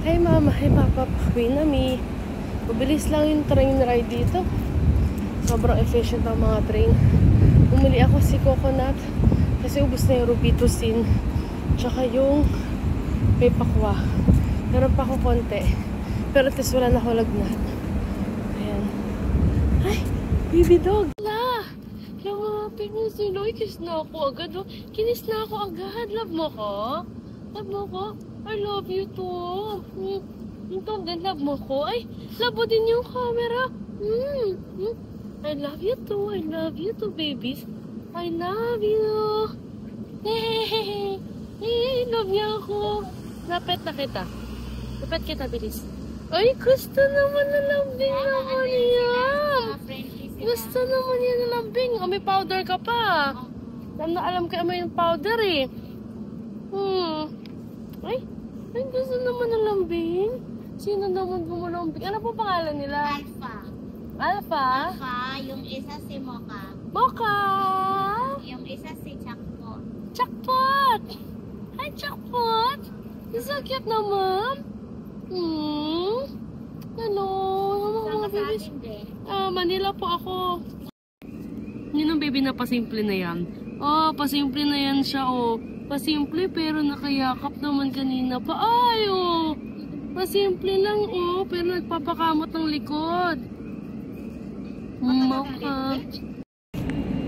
Hi mama, hi papa, pauwi na mi. Mabilis lang yung train ride dito. Sobrang efficient ang mga train. Bumili ako si coconut kasi ubos na yung Robitussin. Tsaka yung may pakwa. Meron pa ako konti. Pero at least wala na ako lagnat. Ayan. Ay! Baby dog! Wala! Lamapin mo si Loy. Kiss na ako agad. Oh. Kinis na ako agad. Love mo ko? Love mo ko? I love you too. Ito din, love mo ko. Ay, love mo din yung camera. I love you too. I love you too, babies. I love you. Hey, love niya ako. Lapit na kita. Lapit kita, bilis. Ay, gusto naman na lambing naman yan. Gusto naman yan na lambing. Oh, may powder ka pa. Alam ka may powder eh. Ay, gusto naman ng lambing. Sino naman gumalambing? Ano po pangalan nila? Alpha. Alpha? Alpha, yung isa si Mocha. Mocha! Yung isa si Jackpot. Jackpot! Hi, Jackpot! You're so cute naman. Hello. Saan ka sa akin, be? Manila po ako. Yun ang baby na pasimple na yan. Oh, pasimple na yan siya, oh. Pasimple pero nakayakap naman kanina pa. Ay, oh. Pasimple lang, oh. Pero nagpapakamot ng likod. Mocha.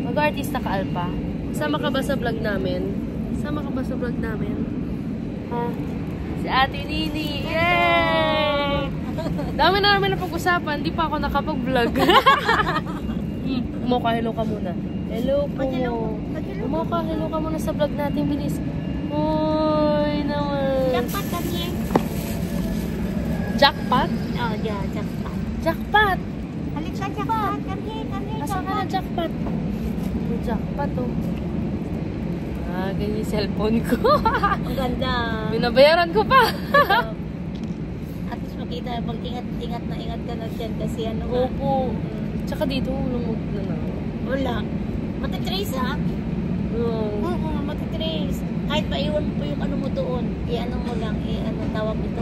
Mag-artista ka, Alpha. Sama ka ba sa vlog namin? Sama ka ba sa vlog namin? Ha? Si Ate Nini. Yay! Dami na namin na pag-usapan. Di pa ako nakapag-vlog. Mocha, hello ka muna. Hello po. Mocha, hello ka muna sa vlog natin. Bilis. Uy, naman. Jackpot kami. Jackpot? Oh, yeah, jackpot. Jackpot! Halik sa jackpot. Kami. Nasaan ka na jackpot? May jackpot, oh. Ganyan yung cellphone ko. Ang ganda. Binabayaran ko pa. At least makita, mag-ingat ka na dyan kasi ano nga. Opo. Tsaka dito, lumog na na. Wala. Matitrace ha? Oo, matitrace. Kahit maiwan mo po yung ano mo doon, i-ano mo lang, i-ano tawag ito,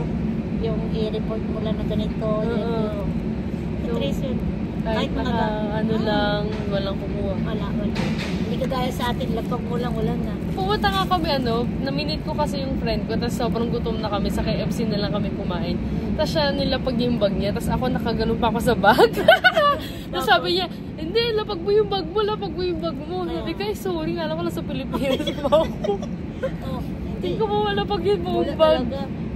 yung i-report mo lang na ganito, yung matitrace yun. Kahit mga ano lang, walang kumuha. Wala. Hindi kagaya sa atin, lapag mo lang, wala na. Pumunta nga kami, na-minute ko kasi yung friend ko, tapos sobrang gutom na kami, sa KFC na lang kami kumain. Tapos siya nilapag yung bag niya, tapos ako nakaganon pa ako sa bag. Tapos sabi niya, hindi, lapag mo yung bag mo. Sabi ko, sorry, alam ko na sa Pilipinas ba ako. Hindi ko mo malapag yung buong bag.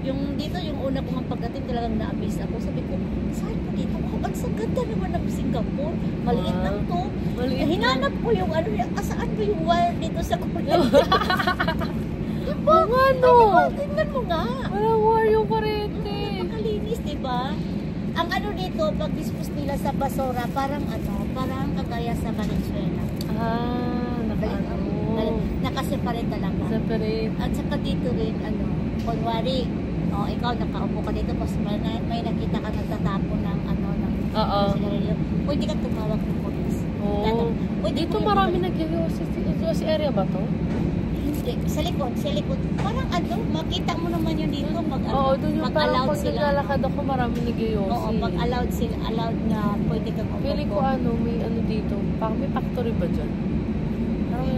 Yung dito, yung una ko magpagdating talagang na-amaze ako. Sabi ko, saan ko dito? Ang saganda naman ng Singapore. Maliit lang to. Hinanap ko yung ano, saan ko yung wire dito sa kurente? Diba? Ano? Tingnan mo nga. Walang wire yung kurente. Makalinis, diba? Ang ano dito, pag-dispose nila sa basura, parang kagaya sa Valenzuela. Nakaseparate talaga. Separate. At saka dito rin, kunwari, ikaw nakaupo ka dito, tapos may nakita ka nagtatapon ng sigarilyo. Pwede ka tumawag ng police. Dito marami nag-iwas area ba to? Hindi. Sa likod. Parang makita mo naman yun dito doon yung parang pag naglalakad ako marami nag-iwas. Oo, pag allowed na pwede kang upo. Feeling ko may dito. May factory ba dyan?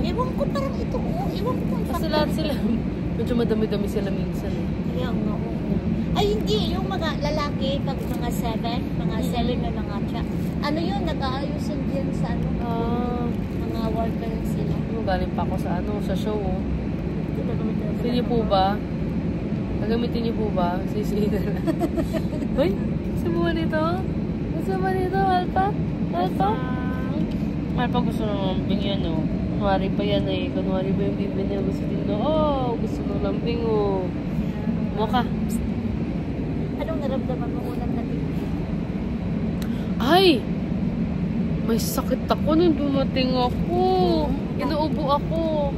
Ewan ko parang ito. Ewan ko kung kasi lahat sila, medyo madami-dami sila minsan. Kaya nga. Ay, hindi. Yung mga lalaki, pag mga 7 may mga truck. Ano yun, nag-aayos din sa mga worker sila. Galing pa ako sa show, oh. Gusto niyo po ba? Gagamitin niyo po ba? Sisihin na lang. Uy, gusto mo ba nito? Alpha? Alpha gusto naman lambing yan, oh. Kunwari pa yan, Kunwari ba yung bibi niya gusto din, gusto ng lambing, oh. Mocha. Anong naramdaman mo unang natin? Ay! May sakit ako nung dumating ako. Inuubo ako.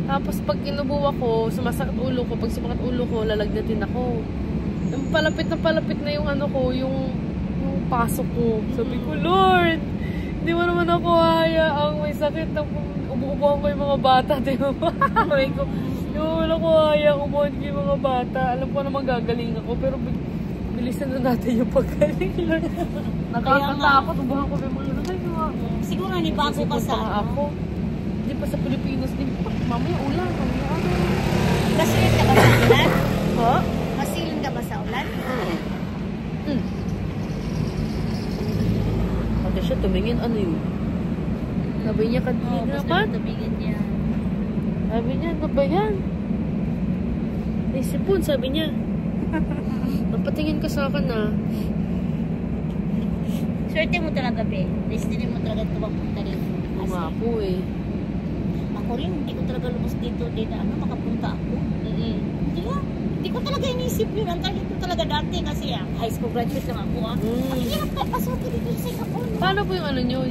Tapos pag inubo ako, sumasakit ulo ko. Pag sumakit ulo ko, lalagnatin ako. Yung palapit na yung yung pasok ko. Sabi ko, Lord, di mo naman ako hayaang may sakit na ubo-ubuhan ko yung mga bata. Sabi ko, Yung wala ko kaya kumain ko yung mga bata. Alam ko naman gagaling ako, pero bilisan na natin yung paggaling. Nakakatakot. Ubahan ko yung mga Siguro ni bago pa sa ako. Hindi pa sa Pilipinas din. Mamaya ulan. Masilin ka ba sa ulan? Ha? Masilin ka ba sa ulan? Pati siya tumingin, ano yun? Sabi niya kanina dapat? Tumingin niya. Sabi niya, ano ba yan? May sipon, sabi niya. Napatingin ka sa akin na. Swerte mo talaga, be. Destiny mo talaga ito mapunta dito. Oo nga po eh. Ako rin, hindi ko talaga lumos dito. Makapunta ako. Hindi ko talaga inisip yun. Ang talit ko talaga dati kasi high school graduate lang ako. Ang hirap ka pasok dito sa Singapore. Paano po yung ano nyo?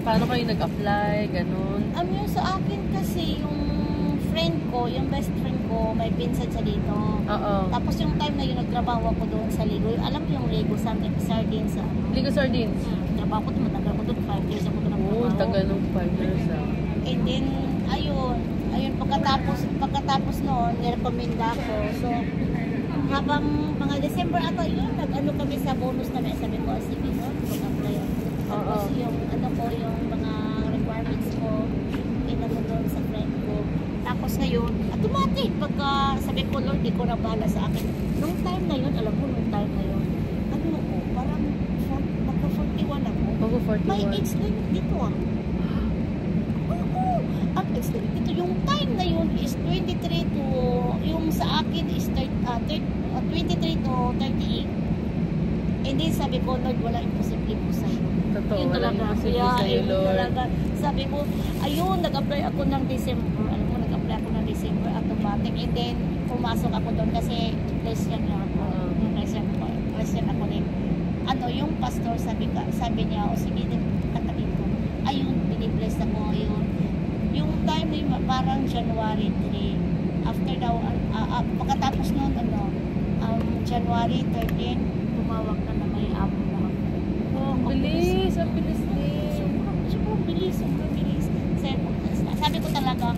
Paano kayo nag-apply? Ganon? Yung sa akin kasi, yung friend ko, yung best friend ko, may pinsan siya dito. Oo. Tapos yung time na yun, nagtrabaho ako doon sa Ligo. Alam mo yung Ligo, Sardines sa Ligo Sardines? Trabaho ko, matagal ko doon, 5 years ako doon nagtrabaho. Oo, tagal ng 5 years And then, ayun, pagkatapos noon, nirekomenda ako. So, habang mga December ata yun, nag-ano kami sa bonus na may sabi ko, sige, mag-apply ako. Tapos yung, yung mga requirements ko, inano doon sa friend ko. Tapos ngayon, automatic, pagka sabi ko, Lord, di ko na bahala sa akin. Nung time na yun, alam mo, parang magka-41 ako. Mag-41? May age limit dito Ang age limit dito, yung time na yun is 23 to, yung sa akin is 23 to 38. And then sabi ko, Lord, wala imposible po sa'yo. Totoo, wala imposible sa'yo, Lord. Sabi ko, ayun, nag-apply ako ng December. Alam mo, nag-apply ako ng December automatic. And then, pumasok ako doon kasi Christian lang ako. Christian ako din. Yung pastor, sabi niya, sige, kata dito. Ayun, binibless ako, ayun. Yung time na yun, parang January 3. After daw, pagkatapos noon, January 13, tumawag na may amo na ako. Ang bilis din. Sobrang bilis. Sabi ko talaga,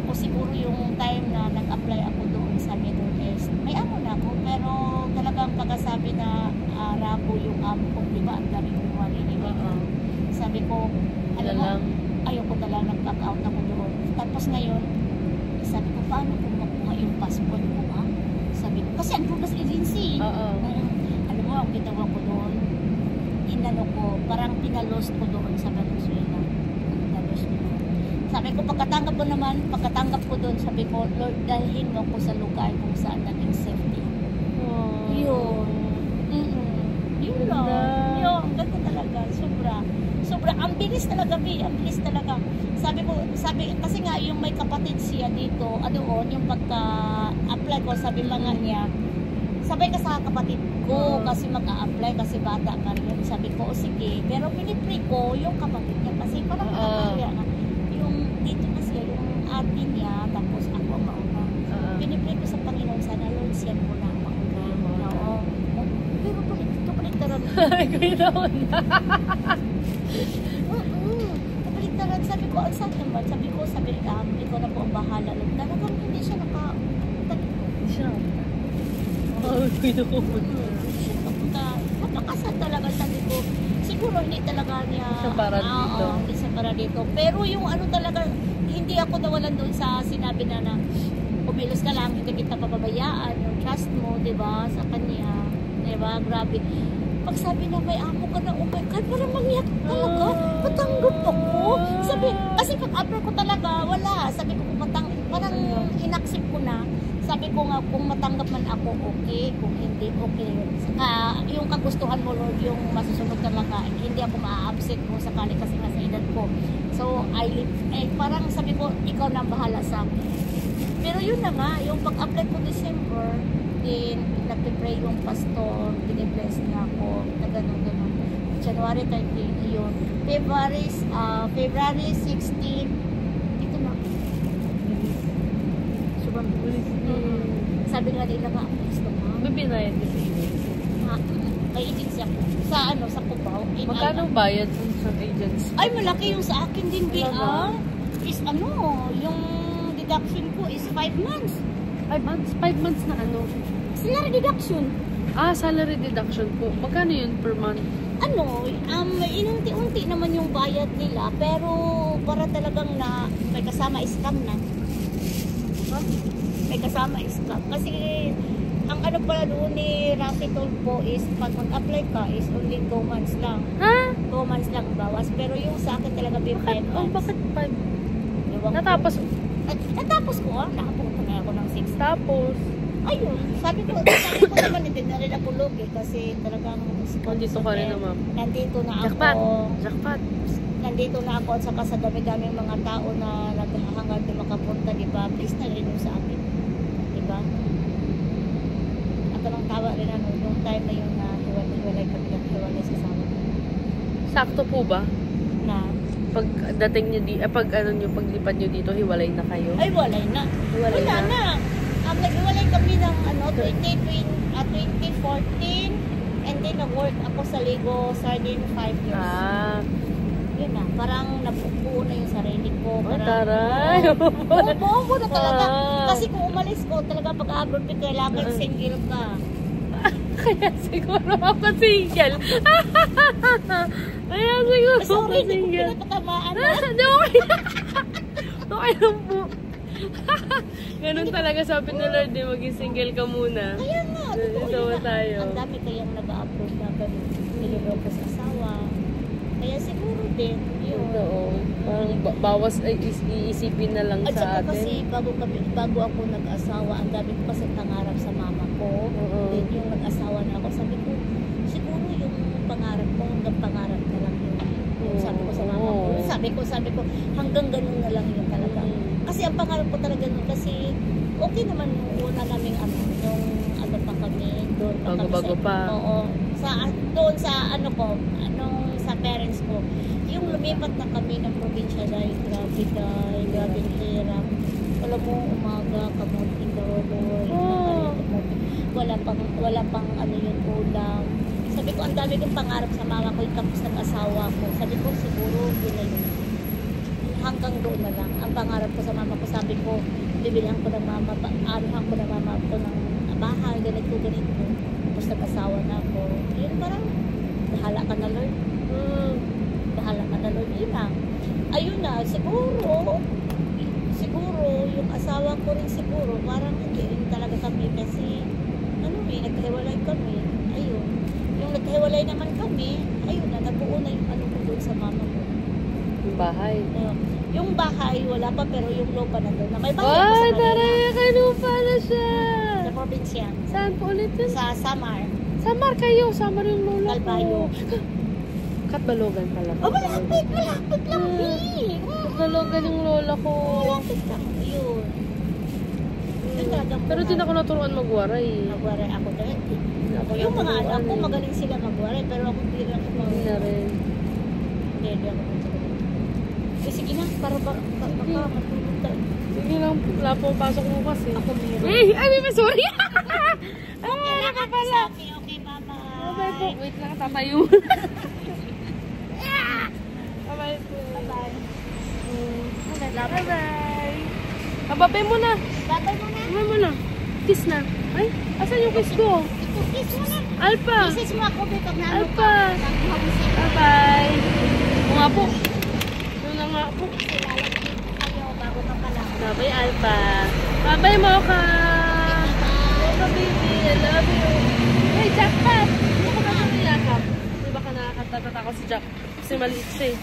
o siguro yung time na nag-apply ako doon sa Middle East, may amo na ako, pero talagang pagkasabi na Rabo yung amo ko, di ba, ang dami yung marinig. Sabi ko, ayoko na lang nag-back out ako doon. Tapos ngayon, sabi ko, paano kung makuha yung passport ko, Sabi ko, kasi ang Progress Agency. Alam mo, ang ginawa ko doon, parang pinalos ko doon sa Venezuela. Sabi ko, pagkatanggap ko doon, sabi ko, Lord, dalhin mo ko sa lugar kung saan naging safety. Yun. Yun lang. Yun, ganda talaga. Sobra. Ang bilis talaga, ang bilis talaga. Kasi nga, yung may kapatid siya dito, yung pagka-apply ko, sabi pa nga niya, sabay ka sa kapatid ko kasi mag-a-apply kasi bata ka rin. Sabi ko, sige. Pero pinipray ko yung kapatid niya kasi parang nakakaya nga. Yung dito na siya, yung ate niya, tapos ako ang mauna. Pinipray ko sa Panginoon, sana Lord, siya mo na ang mauna. Pero paligtaran. Ganoon na. Paligtaran. Sabi ko, ang saan naman? Sabi ko na po ang bahala. Talagang hindi siya Hindi siya napakasal talaga, sabi ko. Siguro hindi talaga niya hindi siya para dito. Pero yung talaga, hindi ako nawalan doon sa sinabi na kumilos ka lang, hindi kita pababayaan, yung trust mo, diba, sa kanya, diba, grabe. Pag sabi na may amo ka na, oh my God, parang mangyak talaga, patanggap ako. Sabi, kasi pag-apply ko talaga, wala. Sabi ko, parang inaccept ko na. Sabi ko nga, kung matanggap man ako, okay. Kung hindi, okay. Yung kagustuhan mo, Lord, yung masusunod talaga, hindi ako ma-upset mo sakali kasi nga sa edad ko. So, parang sabi ko, ikaw na bahala sa akin. Pero yun na nga, yung pag-apply ko December, din, nagpipray yung pastor, binibless niya ako, na gano'n. January 13, yun. February 16, ito na. Sobrang bilis. Sabi nga nila nga, please ka ma. May binayad ka sa agency? May agency ako. Sa Cubao. Magkano bayad sa agency? Ay, malaki yung sa akin din, is yung deduction ko is 5 months. 5 months? 5 months na ano? Salary deduction. Ah, salary deduction po. Magkano yun per month? Ano, inunti-unti naman yung bayad nila, pero para talagang na may kasama scam na. Huh? May kasama scam. Kasi ang ano pala doon ni Rapid Toll po is pag mag-apply ka is only 2 months lang. Ha? 2 months lang bawas. Pero yung sa akin talaga may 5 Bakit? Oh, months. bakit 5? Ewan ko. Natapos ko nakapunta na ako ng 6. Tapos, Ayun, sabi ko naman hindi na rin ako lugi kasi talagang nandito ka rin na, ma'am. Nandito na ako. Jackpot! Jackpot! Nandito na ako at saka sa dami-daming mga tao na naghahangad na makapunta, di ba? Please na rin yung sa akin. Di ba? At anong tawa rin ano, yung time na yun na hiwalay kami ng hiwalay sa sama. Sakto po ba? Na? Pag dating nyo pag ano nyo, paglipat nyo dito, hiwalay na kayo? Ay, walay na. Hiwalay Wala na. Naghiwalay kami ng 2014 and then nag-work ako sa Lego Sardine 5 years. Ah. Yun na, parang nabubuo na yung sarili ko. Oh, Parang, taray! buo na talaga. Ah. Kasi kung umalis ko, talaga pag-abroad ko, kailangan single ka. Kaya siguro ako single. Kaya siguro ako Sorry, hindi ko single. pinapatamaan. Okay. Okay lang po. Ganun talaga sabi ni Lord, maging single ka muna. Kaya nga, totoo Ito yun na. tayo. Ang dami kayang nag-upload na ganun. Niloloko sa asawa. Kaya siguro din, yun. Oo. Parang bawas ay iisipin na lang At sa saka kasi atin. bago ako nag-asawa, ang dami ko kasi pangarap sa mama ko. Oo. Then yung nag-asawa na ako, sabi ko, siguro yung pangarap ko, hanggang pangarap na lang yun. Yung sabi ko sa mama ko. Oo. Sabi ko, hanggang ganun na lang yun talaga. Kasi ang pangarap ko talaga nun, kasi okay naman yung una naming nung ano pa kami, doon pa kami Bago-bago sa, pa. Oo. Doon sa ano ko, sa parents ko. Yung lumipat na kami ng probinsya dahil grabe yung hirap. Alam mo, umaga, kamuting doloy, wala pang ano yung ulam. Sabi ko, ang dami kong pangarap sa mama ko, yung tapos ng asawa ko. Sabi ko, siguro, yun na yun. Hanggang doon na lang. Ang pangarap ko sa mama ko, sabi ko, bibilihan ko ng mama, anuhan ko ng mama ko ng bahay, ganito. Tapos nag-asawa na ako. Yun, parang, bahala ka na, Lord. Bahala ka na, Lord. Yun lang. Ayun na, siguro, yung asawa ko rin siguro, parang hindi rin talaga kami kasi, nagkahiwalay kami. Ayun. Yung nagkahiwalay naman kami, ayun na, nabuo na yung ano ko doon sa mama ko. Yung bahay. Yung bahay, wala pa, pero yung lupa na doon. May bahay ko sa Ay, Manila. taray, kay lupa na siya. Sa probinsya. Saan po ulit yun? Sa Samar. Samar kayo. Samar yung lola ko. Calbayo. Katbalogan pala. Oh, malapit lang, Bi. Katbalogan yung lola ko. Malapit lang. Yun. Pero din ako naturuan magwaray. Magwaray ako dahil. Ako Yung mga naturuan anak ko, eh. magaling sila magwaray, pero ako hindi lang ako Hindi na rin. Hindi ako magwaray. Sige na, para matulog tayo. Sige lang, wala po pasok mo kasi. Ako meron. Ay, sorry! Okay lang ako sa akin. Okay, bye-bye. Bye po. Wait lang, tatayo. Bye-bye po. Bye-bye. Bye-bye. Babay mo na. Bye-bye muna. Babay mo na. Kiss na. Ay, asan yung kiss ko? Ito, kiss mo na. Alpha. Kiss mo ako, Bipag na ano Alpha. ka. Bye-bye. O nga po. Doon na nga po. Ayaw, bago ka pala. Bye-bye, Alpha. Bye-bye, Mocha. Mocha, baby. I love you. Hey, Jackpot. Hindi ko pa nakakayakap. Di ba ka nakakatatakot si Jack? Kasi maliit siya eh.